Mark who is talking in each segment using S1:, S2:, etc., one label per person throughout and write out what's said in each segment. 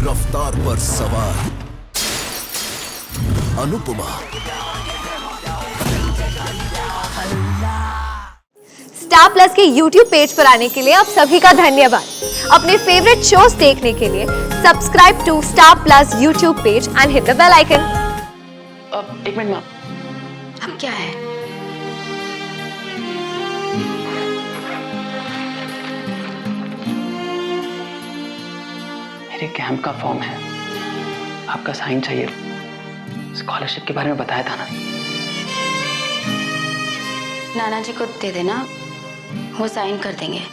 S1: रफ्तार पर सवार अनुपमा।
S2: स्टार प्लस के YouTube पेज पर आने के लिए आप सभी का धन्यवाद। अपने फेवरेट शोज देखने के लिए subscribe to star plus YouTube page and hit the bell icon.
S3: एक मिनट मैम,
S2: अब क्या है?
S3: मेरे कैंप का फॉर्म है, आपका साइन चाहिए। स्कॉलरशिप के बारे में बताया था ना।
S4: नाना जी को दे देना, वो साइन कर देंगे।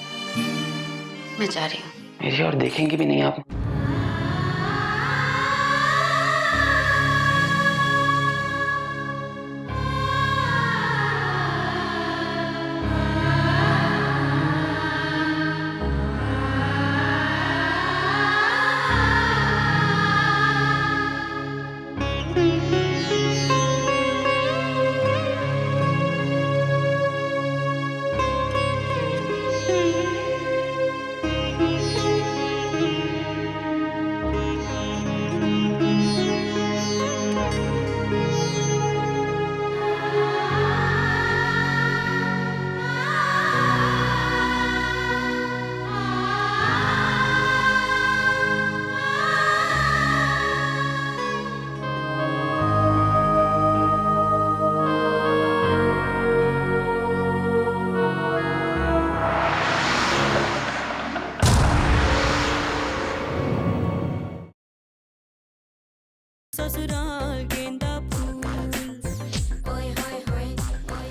S4: मैं जा रही हूँ।
S3: मेरी और देखेंगे भी नहीं आप।
S5: ससुराल गेंदा फूल। ओए होए होए ओए।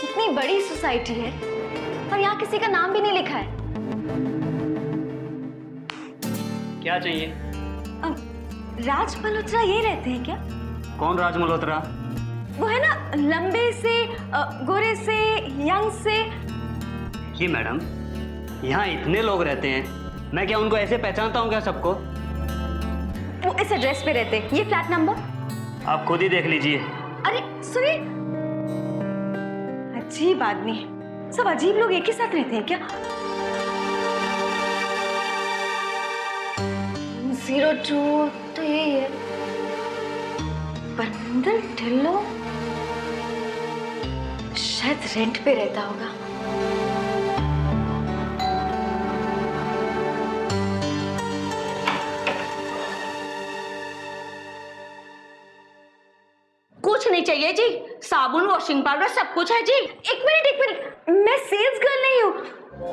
S2: इतनी बड़ी सोसाइटी है और यहाँ किसी का नाम भी नहीं लिखा है।
S6: क्या चाहिए?
S2: राज मल्होत्रा यही रहते हैं क्या?
S6: कौन राज मल्होत्रा?
S2: वो है ना, लंबे से, गोरे से, यंग से।
S6: जी मैडम, यहाँ इतने लोग रहते हैं, मैं क्या उनको ऐसे पहचानता हूँ क्या सबको?
S2: वो इस एड्रेस पे रहते हैं। ये फ्लैट नंबर
S6: आप खुद ही देख लीजिए।
S2: अरे सुनिए, अजीब आदमी, सब अजीब लोग एक ही साथ रहते हैं क्या? 02 तो यही है। परमिंदर ढिल्लो शायद रेंट पे रहता होगा।
S4: कुछ नहीं चाहिए जी, साबुन, वॉशिंग पाउडर, सब कुछ है जी।
S2: एक मिनट, मैं सेल्स गर्ल नहीं हूँ,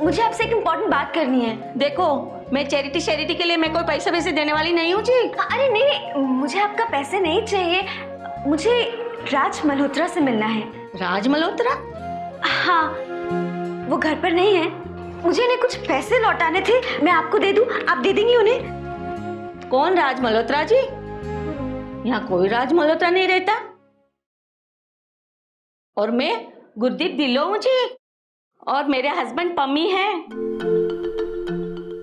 S2: मुझे आपसे एक इम्पोर्टेंट बात करनी है।
S4: देखो, मैं चैरिटी के लिए मैं कोई पैसे वैसे देने वाली नहीं हूँ जी।
S2: अरे नहीं, मुझे आपका पैसे नहीं चाहिए, मुझे राज मल्होत्रा से मिलना है।
S4: राज मल्होत्रा?
S2: हाँ, वो घर पर नहीं है, मुझे इन्हें कुछ पैसे लौटाने थे। मैं आपको दे दूं, आप दे देंगी उन्हें?
S4: कौन राज मल्होत्रा जी? यहाँ कोई राज मल्होत्रा नहीं रहता। और मैं गुरदीप ढिल्लो हूँ जी, और मेरे हस्बैंड पम्मी हैं।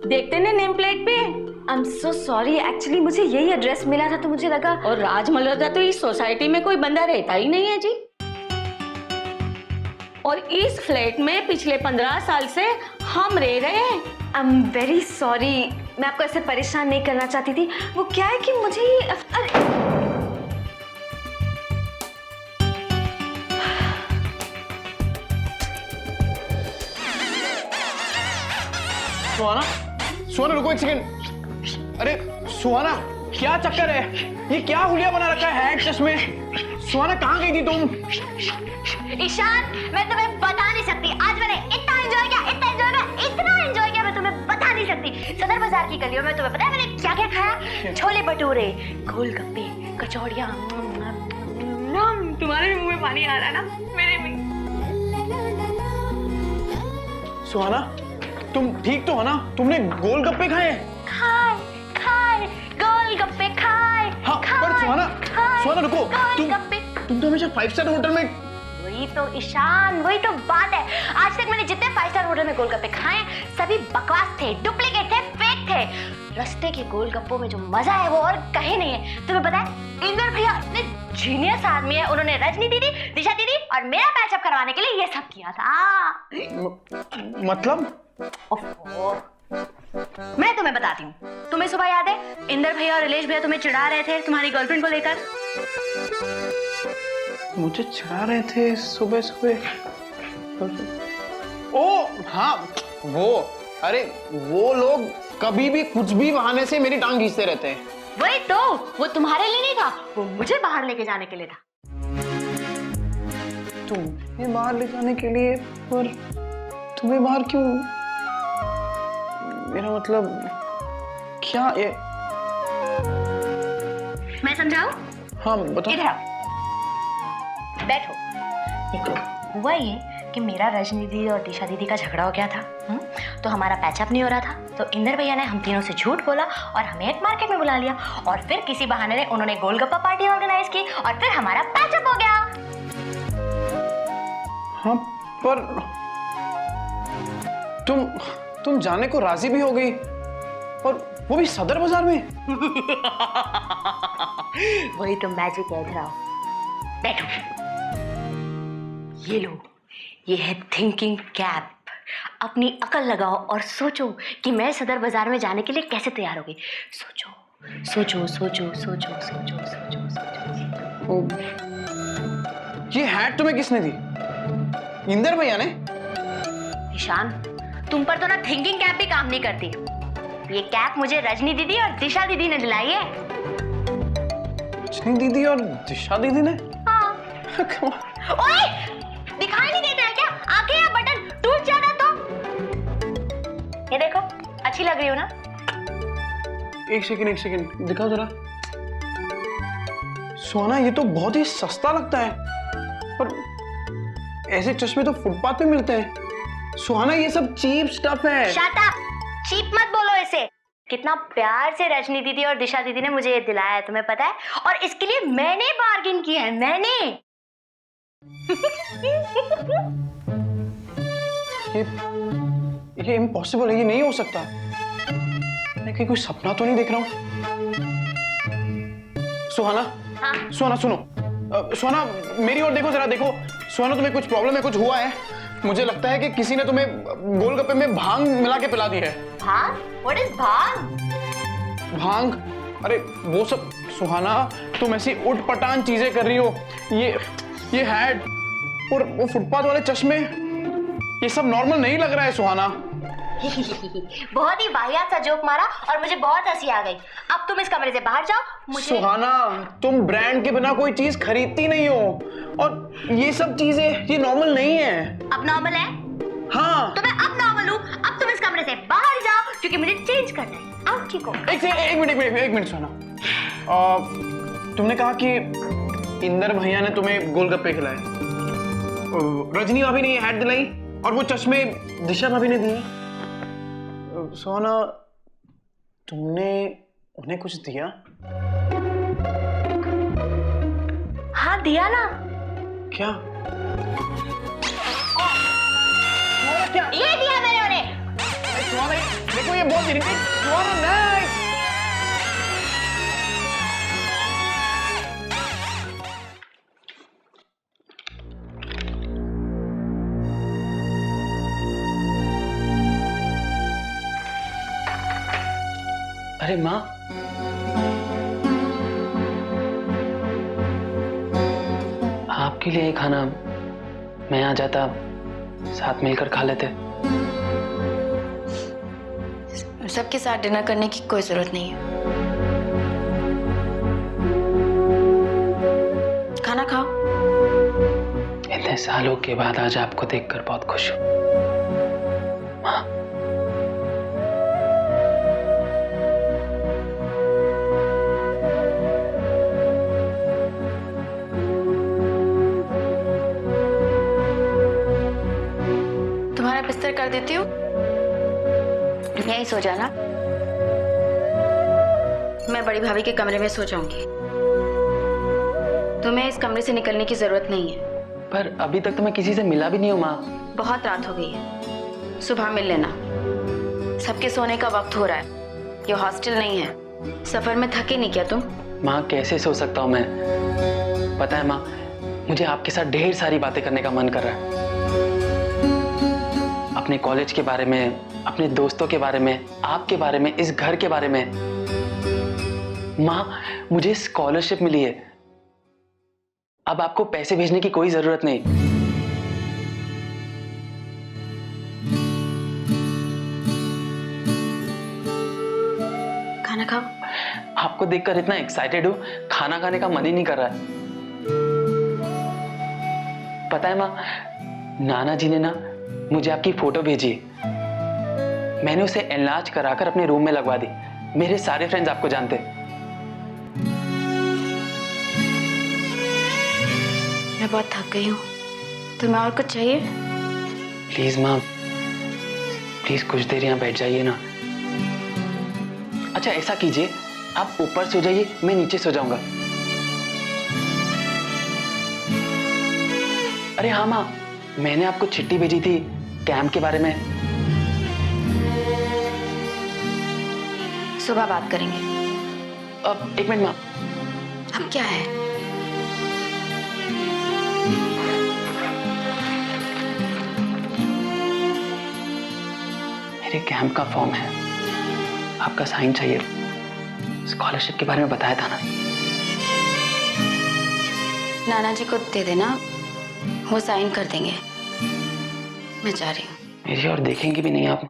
S4: देखते ना नेम प्लेट पे।
S2: I am so sorry, actually मुझे यही एड्रेस मिला था तो मुझे लगा।
S4: और राज मल्होत्रा तो इस सोसाइटी में कोई बंदा रहता ही नहीं है जी। और इस फ्लैट में पिछले 15 साल से हम रह रहे हैं।
S2: आई एम वेरी सॉरी, मैं आपको ऐसे परेशान नहीं करना चाहती थी। वो क्या है कि मुझे अरे
S7: सुहाना, सुहाना रुको एक सेकंड। अरे सुहाना, क्या चक्कर है? ये क्या हुलिया बना रखा है हैट चश्मे? सुहाना कहाँ गई थी तुम?
S2: ईशान, मैं तुम्हें बता नहीं सकती, आज मैंने इतना एंजॉय किया, मैं तुम्हें बता नहीं सकती। सदर बाजार की गलियों में तुम्हें पता है मैंने क्या क्या खाया? छोले भटूरे, गोलगप्पे, कचौड़ियाँ। तुम्हारे भी मुंह में पानी आ रहा है ना, मेरे भी।
S7: सुहाना, तुम ठीक तो हो ना? तुमने गोलगप्पे खाए?
S2: खाए गोलगप्पे खाए।
S7: हाँ, पर सुहाना रुको, तुम तो हमेशा 5 स्टार होटल में।
S2: वही तो ईशान, वही तो बात है। आज तक मैंने जितने 5 स्टार होटल में गोलगप्पे खाए सभी बकवास थे, डुप्लीकेट थे, फेक थे। रास्ते के गोलगप्पों में जो मजा है वो और कहीं नहीं है। तुम्हें पता है इंदर भैया इतने जीनियस आदमी है, उन्होंने रजनी दीदी, दिशा दीदी और मेरा पैचअप करवाने के लिए ये सब किया था।
S7: मतलब
S2: ओफो, मैं तुम्हें बताती हूँ। तुम्हें सुबह याद है इंदर भैया और रिलेश भैया तुम्हें चिढ़ा रहे थे तुम्हारी गर्लफ्रेंड को लेकर?
S7: मुझे चिढ़ा रहे थे सुबह सुबह? ओ हाँ, वो, अरे वो लोग कभी भी कुछ भी बहाने से मेरी टांग खींचते रहते हैं।
S2: वही तो, वो तुम्हारे लिए नहीं था, वो मुझे बाहर लेके जाने के लिए था।
S7: तुम्हें बाहर ले जाने के लिए? पर तुम्हें बाहर क्यों? मेरा मतलब क्या ये?
S2: मैं समझाऊं?
S7: हाँ बताओ।
S2: इधर आओ, बैठो। देखो, हुआ ये कि मेरा रजनी दीदी और दिशा दीदी का झगड़ा हो गया था। तो हमारा पैचअप नहीं हो रहा था, तो इंदर भैया ने हम तीनों से झूठ बोला और हमें एक मार्केट में बुला लिया, और फिर किसी बहाने ने उन्होंने गोलगप्पा पार्टी ऑर्गेनाइज की और फिर हमारा पैचअप हो गया।
S7: हाँ पर तुम जाने को राजी भी हो गई, और वो भी सदर बाजार में।
S2: वही तो मैजिक है। इधर आओ, बैठो। ये लो, ये है थिंकिंग कैप। अपनी अकल लगाओ और सोचो कि मैं सदर बाजार में जाने के लिए कैसे तैयार होगी। सोचो सोचो सोचो सोचो सोचो सोचो सोचो।
S7: ये हैट तुम्हें किसने दी? इंदर भैया ने?
S2: ईशान, तुम पर तो ना थिंकिंग कैप भी काम नहीं करती। ये कैप मुझे रजनी दीदी और दिशा दीदी ने दिलाई है।
S7: रजनी दीदी और दिशा दीदी ने?
S2: हाँ। ओए, दिखाई नहीं देता है क्या? आंखें या बटन टूट जाना तो? ये देखो, अच्छी लग रही हो ना?
S7: एक सेकंड दिखाओ जरा। सोना, ये तो बहुत ही सस्ता लगता है, पर ऐसे चश्मे तो फुटपाथ पे मिलते हैं। सुहाना, ये सब चीप स्टफ है।
S2: Shut up! चीप मत बोलो इसे। कितना प्यार से रजनी दीदी और दिशा दीदी ने मुझे ये दिलाया है, तुम्हें पता है? और इसके लिए मैंने बार्गेन किया है, मैंने।
S7: ये इम्पॉसिबल है, ये नहीं हो सकता। मैं कहीं कोई सपना तो नहीं देख रहा हूँ। सुहाना,
S2: हाँ?
S7: सुहाना सुनो। सुहाना, मेरी ओर देखो, जरा देखो। सुहाना, तुम्हें कुछ प्रॉब्लम है? कुछ हुआ है? मुझे लगता है कि किसी ने तुम्हें गोलगप्पे में भांग मिला के पिला दी है।
S2: भांग? What is भांग?
S7: भांग? अरे वो सब। सुहाना, तुम ऐसी उटपटांग चीजें कर रही हो। ये हैट और वो फुटपाथ वाले चश्मे, ये सब नॉर्मल नहीं लग रहा है सुहाना।
S2: बहुत ही वाहियात सा जोक मारा और मुझे बहुत हंसी आ गई। अब तुम इस कमरे से बाहर जाओ। मुझे
S7: सुहाना, तुम ब्रांड के बिना कोई चीज खरीदती नहीं हो, और ये सब चीजें ये नॉर्मल नहीं है।
S2: अब नॉर्मल है?
S7: हाँ।
S2: तो मैं अब नॉर्मल हूँ। अब तुम इस कमरे से बाहर जाओ क्योंकि मुझे चेंज करना है। आओ, ठीक हो?
S7: एक मिनट सुहाना। तुमने कहा कि इंदर भैया ने तुम्हें गोलगप्पे खिलाए, रजनी भाभी ने ये हैट दिलाई, और वो चश्मे दिशा भाभी ने दिए। सोना, तुमने उन्हें कुछ दिया?
S2: हाँ, दिया ना।
S7: क्या? क्या?
S2: ये दिया मैंने उन्हें।
S7: देखो, ये बहुत इरिटेट। नहीं।
S3: अरे माँ, आपके लिए खाना मैं आ जाता, साथ मिलकर खा लेते।
S4: सबके साथ डिनर करने की कोई जरूरत नहीं है। खाना खाओ।
S3: इतने सालों के बाद आज आपको देखकर बहुत खुश हूँ माँ।
S4: तुम्हारा बिस्तर कर देती हूँ, यहीं सो जाना। मैं बड़ी भाभी के कमरे में सो जाऊंगी। तुम्हें इस कमरे से निकलने की जरूरत नहीं है।
S3: पर अभी तक तो मैं किसी से मिला भी नहीं हूँ माँ।
S4: बहुत रात हो गई है, सुबह मिल लेना। सबके सोने का वक्त हो रहा है, ये हॉस्टल नहीं है। सफर में थके नहीं क्या तुम?
S3: माँ कैसे सो सकता हूँ मैं? पता है माँ, मुझे आपके साथ ढेर सारी बातें करने का मन कर रहा है। अपने कॉलेज के बारे में, अपने दोस्तों के बारे में, आपके बारे में, इस घर के बारे में। माँ, मुझे स्कॉलरशिप मिली है, अब आपको पैसे भेजने की कोई जरूरत नहीं।
S4: खाना खाओ।
S3: आपको देखकर इतना एक्साइटेड हूं, खाना खाने का मन ही नहीं कर रहा है। पता है माँ, नाना जी ने ना मुझे आपकी फोटो भेजी। मैंने उसे एनलार्ज कराकर अपने रूम में लगवा दी। मेरे सारे फ्रेंड्स आपको जानते हैं।
S4: मैं बहुत थक गई हूँ, तुम्हें और कुछ चाहिए?
S3: प्लीज माँ, प्लीज कुछ देर यहाँ बैठ जाइए ना। अच्छा ऐसा कीजिए, आप ऊपर सो जाइए, मैं नीचे सो जाऊंगा। अरे हाँ माँ, मैंने आपको चिट्ठी भेजी थी कैंप के बारे में।
S4: सुबह बात करेंगे।
S3: अब एक मिनट माँ।
S4: अब क्या है?
S3: मेरे कैंप का फॉर्म है, आपका साइन चाहिए। स्कॉलरशिप के बारे में बताया था ना।
S4: नाना जी को दे देना, वो साइन कर देंगे। मैं जा रही हूँ।
S3: मेरी और देखेंगे भी नहीं आप।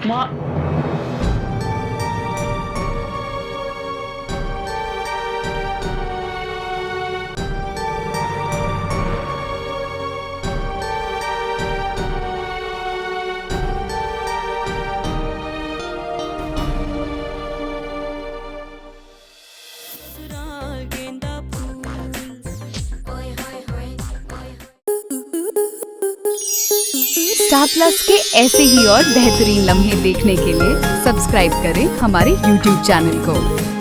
S3: माँ,
S5: ससुराल गेंदा फूल ओए होए होए
S1: स्टार प्लस के ऐसे ही और बेहतरीन लम्हे देखने के लिए सब्सक्राइब करें हमारे YouTube चैनल को।